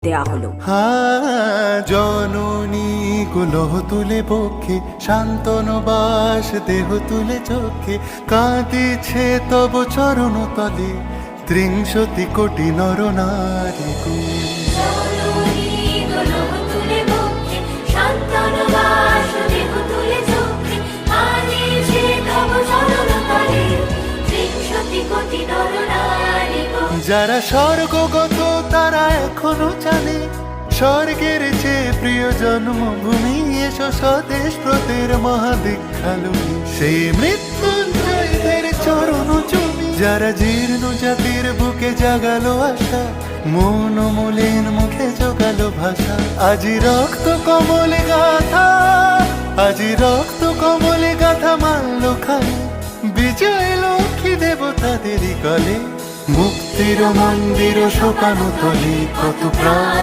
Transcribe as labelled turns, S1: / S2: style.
S1: দেয়া হলো।
S2: জননী কুলহ তুলে বক্ষে, শান্তনু বাস দেহ তুলে চোখে, কাঁদিছে তব চরণ তলে ৩০ কোটি নর নারী কুল। যারা স্বর্গগত তারা এখনো জানে, স্বর্গের চেয়ে প্রিয় জন্মভূমি, এসো স্বদেশ ব্রতের মহাদীক্ষালুমি, সেই মৃত্যুঞ্জয়দের চরণ চুমি। যারা জীর্ণ জাতির বুকে জাগালো আশা, মন মলিন মুখে জোগালো ভাষা, আজি রক্ত কমলে গাথা, আজি রক্ত কমলে গাথা মানল খালি, বিজয় লক্ষ্মী দেবতাদেরই কলে, মুক্তির মন্দির শোকানো তলে কত প্রাণ।